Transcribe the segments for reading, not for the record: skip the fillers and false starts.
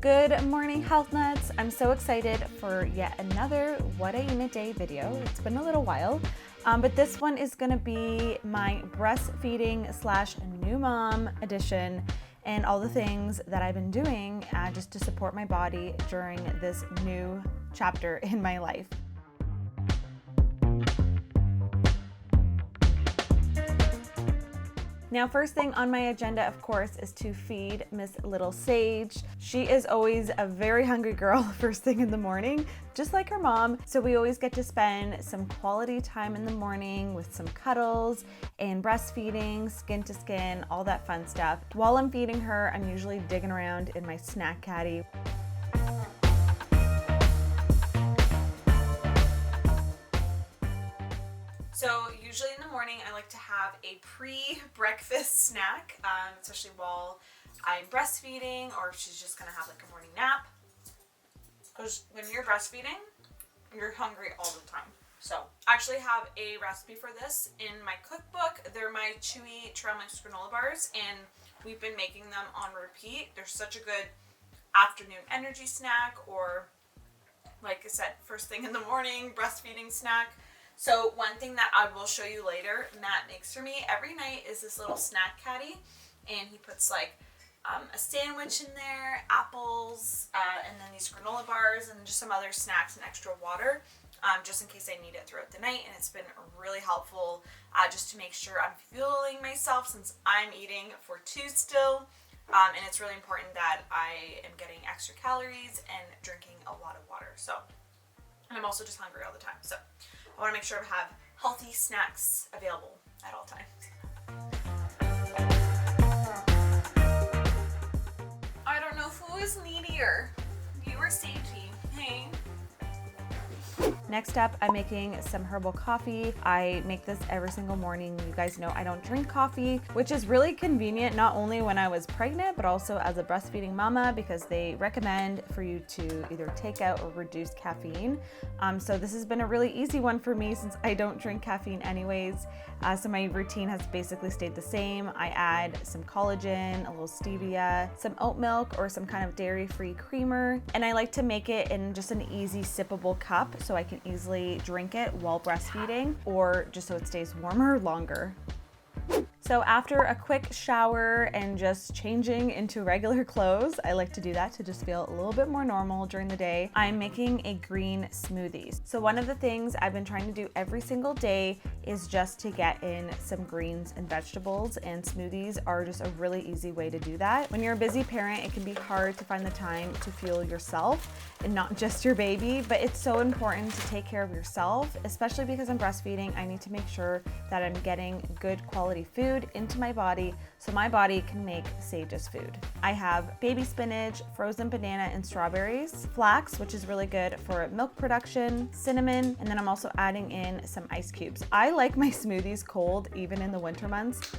Good morning, Health Nuts. I'm so excited for yet another What I Eat in a Day video. It's been a little while, but this one is gonna be my breastfeeding slash new mom edition and all the things that I've been doing just to support my body during this new chapter in my life. Now, first thing on my agenda, of course, is to feed Miss Little Sage. She is always a very hungry girl first thing in the morning, just like her mom. So we always get to spend some quality time in the morning with some cuddles and breastfeeding, skin to skin, all that fun stuff. While I'm feeding her, I'm usually digging around in my snack caddy. So usually in the morning, I like to have a pre-breakfast snack, especially while I'm breastfeeding or if she's just gonna have like a morning nap. Because when you're breastfeeding, you're hungry all the time. So I actually have a recipe for this in my cookbook. They're my chewy trail mix granola bars, and we've been making them on repeat. They're such a good afternoon energy snack, or like I said, first thing in the morning, breastfeeding snack. So one thing that I will show you later, Matt makes for me every night is this little snack caddy, and he puts like a sandwich in there, apples, and then these granola bars and just some other snacks and extra water, just in case I need it throughout the night. And it's been really helpful just to make sure I'm fueling myself since I'm eating for two still. And it's really important that I am getting extra calories and drinking a lot of water. So, and I'm also just hungry all the time. So I want to make sure I have healthy snacks available at all times. I don't know who is needier, you or Sagey. Hey. Next up, I'm making some herbal coffee. I make this every single morning. You guys know I don't drink coffee, which is really convenient, not only when I was pregnant, but also as a breastfeeding mama, because they recommend for you to either take out or reduce caffeine. So this has been a really easy one for me since I don't drink caffeine anyways. So my routine has basically stayed the same. I add some collagen, a little stevia, some oat milk, or some kind of dairy-free creamer. And I like to make it in just an easy sippable cup so I can easily drink it while breastfeeding, or just so it stays warmer longer. So after a quick shower and just changing into regular clothes, I like to do that to just feel a little bit more normal during the day, I'm making a green smoothie. So one of the things I've been trying to do every single day is just to get in some greens and vegetables, and smoothies are just a really easy way to do that. When you're a busy parent, it can be hard to find the time to fuel yourself and not just your baby, but it's so important to take care of yourself, especially because I'm breastfeeding. I need to make sure that I'm getting good quality food into my body so my body can make Sage's food. I have baby spinach, frozen banana and strawberries, flax, which is really good for milk production, cinnamon, and then I'm also adding in some ice cubes. I like my smoothies cold, even in the winter months.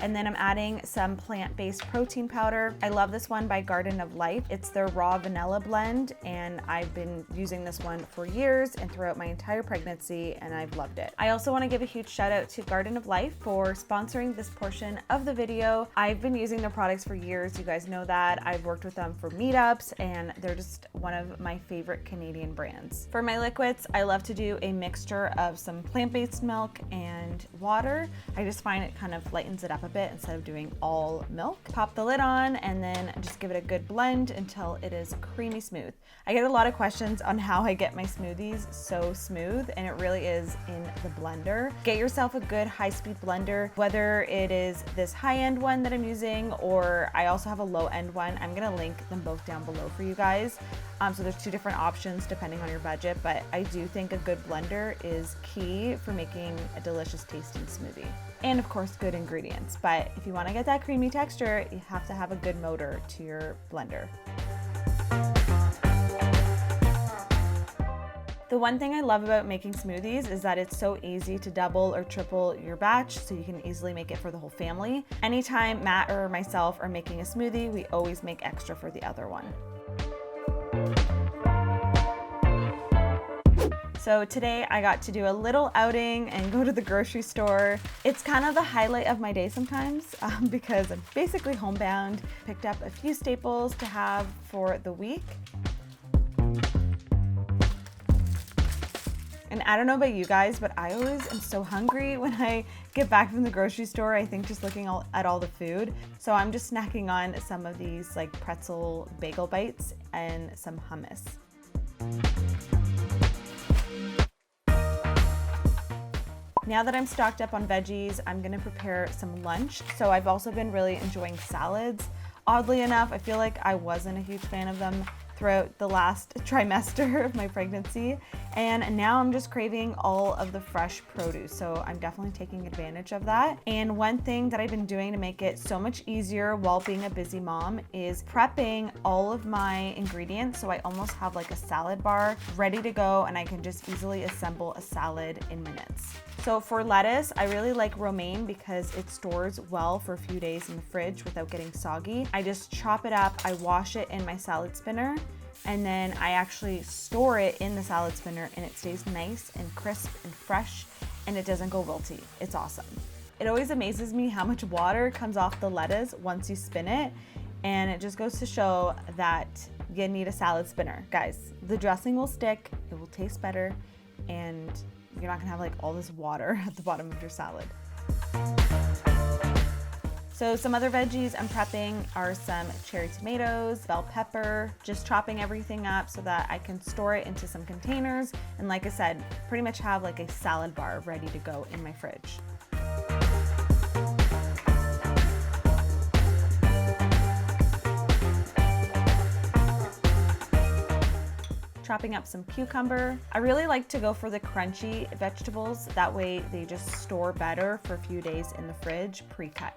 And then I'm adding some plant-based protein powder. I love this one by Garden of Life. It's their raw vanilla blend, and I've been using this one for years and throughout my entire pregnancy, and I've loved it. I also want to give a huge shout out to Garden of Life for sponsoring this portion of the video. I've been using their products for years. You guys know that. I've worked with them for meetups, and they're just one of my favorite Canadian brands. For my liquids, I love to do a mixture of some plant-based milk and water. I just find it kind of lightens it up a bit instead of doing all milk. Pop the lid on and then just give it a good blend until it is creamy smooth. I get a lot of questions on how I get my smoothies so smooth, and it really is in the blender. Get yourself a good high-speed blender, whether it is this high-end one that I'm using, or I also have a low-end one. I'm gonna link them both down below for you guys. So there's two different options depending on your budget, but I do think a good blender is key for making a delicious tasting smoothie. And of course, good ingredients. But if you want to get that creamy texture, you have to have a good motor to your blender. The one thing I love about making smoothies is that it's so easy to double or triple your batch, so you can easily make it for the whole family. Anytime Matt or myself are making a smoothie, we always make extra for the other one. So today I got to do a little outing and go to the grocery store. It's kind of the highlight of my day sometimes because I'm basically homebound. Picked up a few staples to have for the week. And I don't know about you guys, but I always am so hungry when I get back from the grocery store. I think just looking at all the food. So I'm just snacking on some of these like pretzel bagel bites and some hummus. Now that I'm stocked up on veggies, I'm gonna prepare some lunch. So I've also been really enjoying salads. Oddly enough, I feel like I wasn't a huge fan of them throughout the last trimester of my pregnancy. And now I'm just craving all of the fresh produce. So I'm definitely taking advantage of that. And one thing that I've been doing to make it so much easier while being a busy mom is prepping all of my ingredients. So I almost have like a salad bar ready to go and I can just easily assemble a salad in minutes. So for lettuce, I really like romaine because it stores well for a few days in the fridge without getting soggy. I just chop it up, I wash it in my salad spinner, and then I actually store it in the salad spinner and it stays nice and crisp and fresh and it doesn't go wilty. It's awesome. It always amazes me how much water comes off the lettuce once you spin it, and it just goes to show that you need a salad spinner. Guys, the dressing will stick, it will taste better, and you're not gonna have like all this water at the bottom of your salad. So some other veggies I'm prepping are some cherry tomatoes, bell pepper, just chopping everything up so that I can store it into some containers. And like I said, pretty much have like a salad bar ready to go in my fridge. Chopping up some cucumber. I really like to go for the crunchy vegetables. That way they just store better for a few days in the fridge, pre-cut.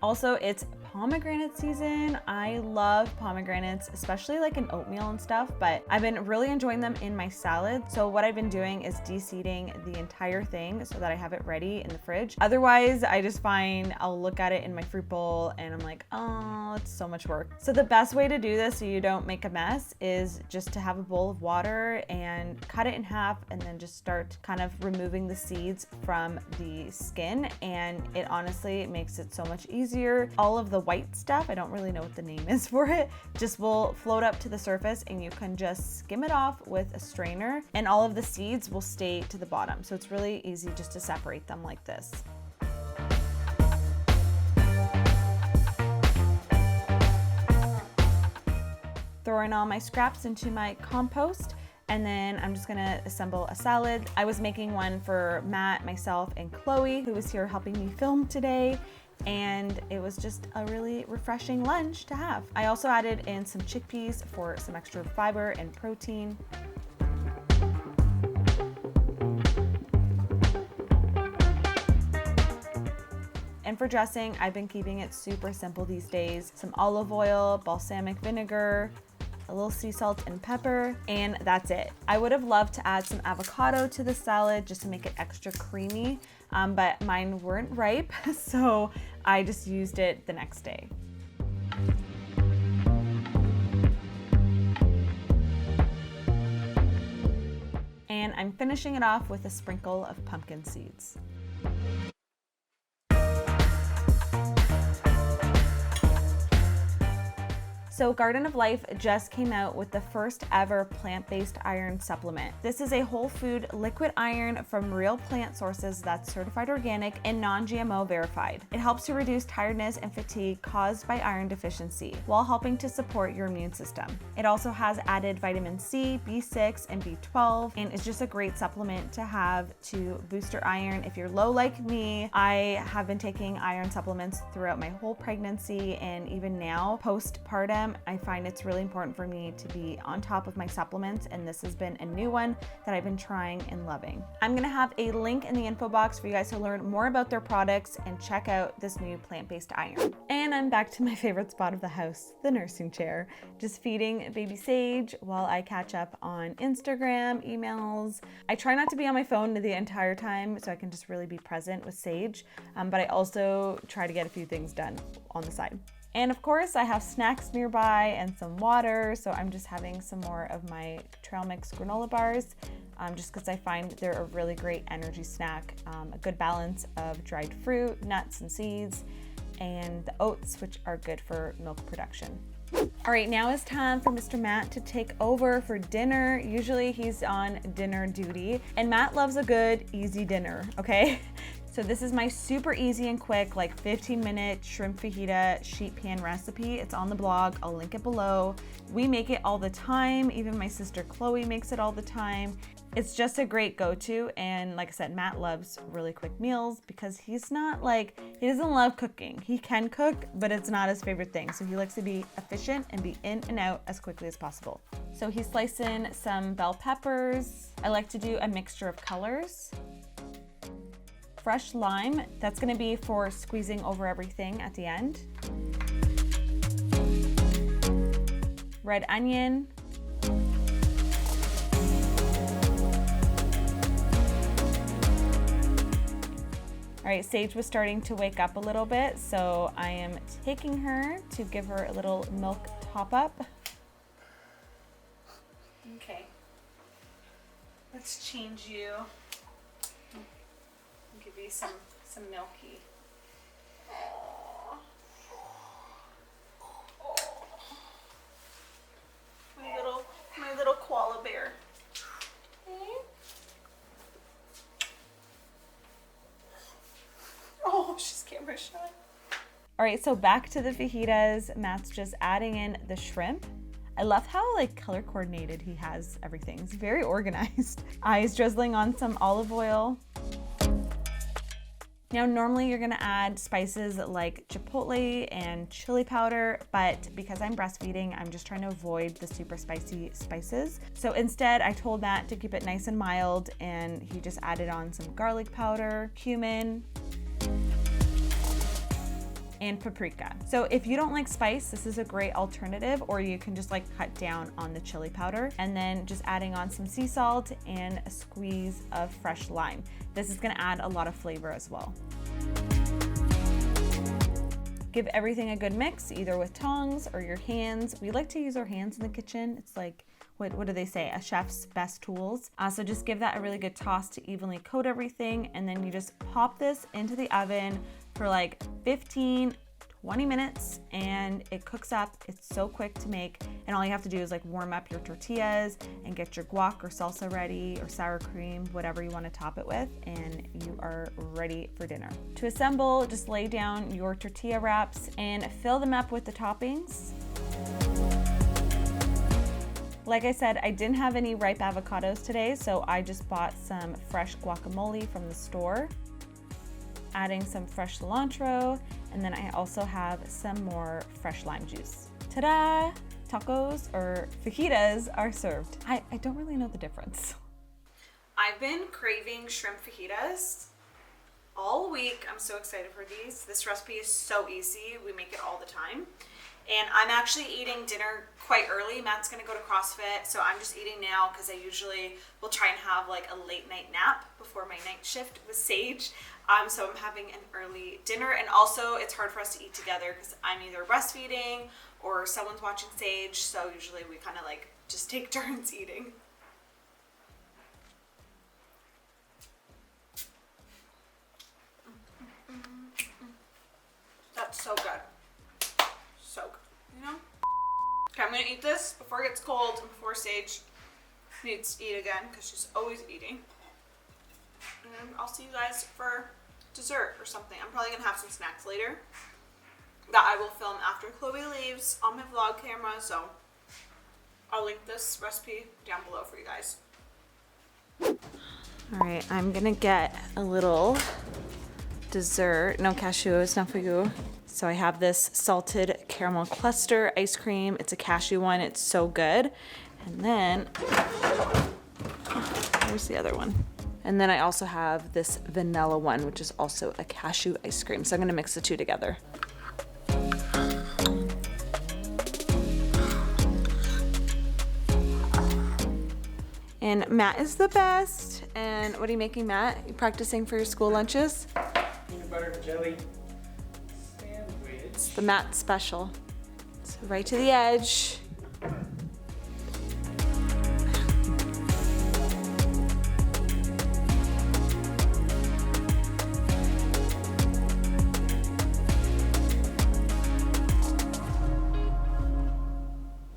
Also, it's pomegranate season. I love pomegranates, especially like in oatmeal and stuff, but I've been really enjoying them in my salad. So what I've been doing is de-seeding the entire thing so that I have it ready in the fridge. Otherwise, I just find I'll look at it in my fruit bowl and I'm like, oh, it's so much work. So the best way to do this so you don't make a mess is just to have a bowl of water and cut it in half and then just start kind of removing the seeds from the skin. And it honestly makes it so much easier. All of the white stuff, I don't really know what the name is for it, just will float up to the surface and you can just skim it off with a strainer and all of the seeds will stay to the bottom. So it's really easy just to separate them like this. Throwing all my scraps into my compost, and then I'm just gonna assemble a salad. I was making one for Matt, myself, and Chloe, who was here helping me film today. And it was just a really refreshing lunch to have. I also added in some chickpeas for some extra fiber and protein. And for dressing, I've been keeping it super simple these days. Some olive oil, balsamic vinegar, a little sea salt and pepper, and that's it. I would have loved to add some avocado to the salad just to make it extra creamy, but mine weren't ripe, so I just used it the next day. And I'm finishing it off with a sprinkle of pumpkin seeds. So Garden of Life just came out with the first ever plant-based iron supplement. This is a whole food liquid iron from real plant sources that's certified organic and non-GMO verified. It helps to reduce tiredness and fatigue caused by iron deficiency while helping to support your immune system. It also has added vitamin C, B6, and B12, and it's just a great supplement to have to boost your iron. If you're low like me, I have been taking iron supplements throughout my whole pregnancy and even now postpartum. I find it's really important for me to be on top of my supplements, and this has been a new one that I've been trying and loving. I'm gonna have a link in the info box for you guys to learn more about their products and check out this new plant-based iron. And I'm back to my favorite spot of the house, the nursing chair, just feeding baby Sage while I catch up on Instagram, emails. I try not to be on my phone the entire time so I can just really be present with Sage, but I also try to get a few things done on the side. And of course, I have snacks nearby and some water, so I'm just having some more of my trail mix granola bars, just because I find they're a really great energy snack, a good balance of dried fruit, nuts and seeds, and the oats, which are good for milk production. All right, now it's time for Mr. Matt to take over for dinner. Usually he's on dinner duty, and Matt loves a good, easy dinner, okay? So this is my super easy and quick, like 15-minute shrimp fajita sheet pan recipe. It's on the blog, I'll link it below. We make it all the time, even my sister Chloe makes it all the time. It's just a great go-to, and like I said, Matt loves really quick meals because he's not like, he doesn't love cooking. He can cook, but it's not his favorite thing. So he likes to be efficient and be in and out as quickly as possible. So he's slicing some bell peppers. I like to do a mixture of colors. Fresh lime, that's gonna be for squeezing over everything at the end. Red onion. All right, Sage was starting to wake up a little bit, so I am taking her to give her a little milk top up. Okay, let's change you. Give you some milky. Aww. Oh. My little koala bear. Oh, she's camera shy. All right, so back to the fajitas. Matt's just adding in the shrimp. I love how like color coordinated he has everything. It's very organized. He's drizzling on some olive oil. Now, normally you're gonna add spices like chipotle and chili powder, but because I'm breastfeeding, I'm just trying to avoid the super spicy spices. So instead, I told Matt to keep it nice and mild, and he just added on some garlic powder, cumin, and paprika. So if you don't like spice, this is a great alternative, or you can just like cut down on the chili powder, and then just adding on some sea salt and a squeeze of fresh lime. This is gonna add a lot of flavor as well. Give everything a good mix, either with tongs or your hands. We like to use our hands in the kitchen. It's like, what do they say? A chef's best tools. So just give that a really good toss to evenly coat everything, and then you just pop this into the oven for like 15-20 minutes, and it cooks up. It's so quick to make, and all you have to do is like warm up your tortillas and get your guac or salsa ready, or sour cream, whatever you want to top it with, and you are ready for dinner. To assemble, just lay down your tortilla wraps and fill them up with the toppings. Like I said, I didn't have any ripe avocados today, so I just bought some fresh guacamole from the store. Adding some fresh cilantro, and then I also have some more fresh lime juice. Ta-da! Tacos or fajitas are served. I don't really know the difference. I've been craving shrimp fajitas all week. I'm so excited for these. This recipe is so easy. We make it all the time. And I'm actually eating dinner quite early. Matt's gonna go to CrossFit, so I'm just eating now because I usually will try and have like a late night nap before my night shift with Sage. So I'm having an early dinner, and also it's hard for us to eat together because I'm either breastfeeding or someone's watching Sage, so usually we kind of like just take turns eating. That's so good. So good, you know? Okay, I'm gonna eat this before it gets cold and before Sage needs to eat again because she's always eating. And I'll see you guys for dessert or something. I'm probably gonna have some snacks later that I will film after Chloe leaves on my vlog camera, so I'll link this recipe down below for you guys. All right, I'm gonna get a little dessert. No cashew, it's not for you. So I have this salted caramel cluster ice cream. It's a cashew one, it's so good. And then, where's the other one? And then I also have this vanilla one, which is also a cashew ice cream. So I'm gonna mix the two together. And Matt is the best. And what are you making, Matt? You practicing for your school lunches? Peanut butter and jelly sandwich. It's the matte special. So right to the edge.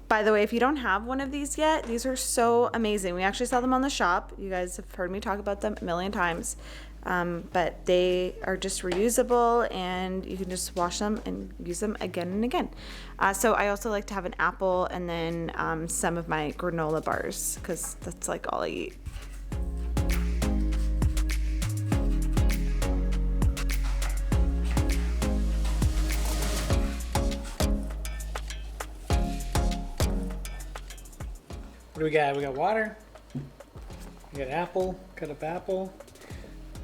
By the way, if you don't have one of these yet, these are so amazing. We actually sell them on the shop. You guys have heard me talk about them a million times. But they are just reusable and you can just wash them and use them again and again. So I also like to have an apple and then some of my granola bars because that's like all I eat. What do we got? We got water. We got apple, cut up apple,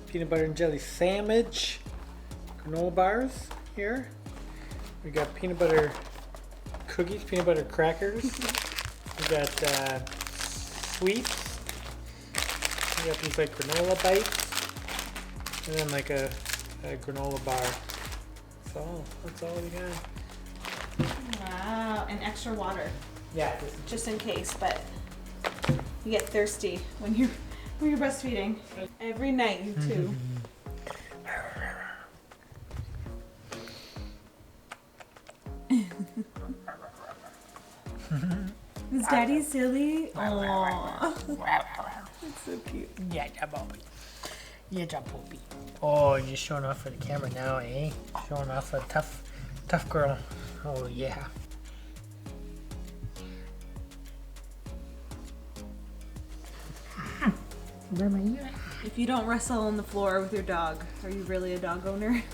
peanut butter and jelly sandwich, granola bars here. We got peanut butter cookies, peanut butter crackers. We got sweets. We got these like granola bites, and then like a granola bar. That's all we got. Wow, and extra water. Yeah, just in case, but you get thirsty when you're breastfeeding. Every night, you too. Is Daddy silly? Aww. That's so cute. Yeah, Bobby. Yeah, Bobby. Oh, you're showing off for the camera now, eh? Showing off a tough girl. Oh yeah. If you don't wrestle on the floor with your dog, are you really a dog owner?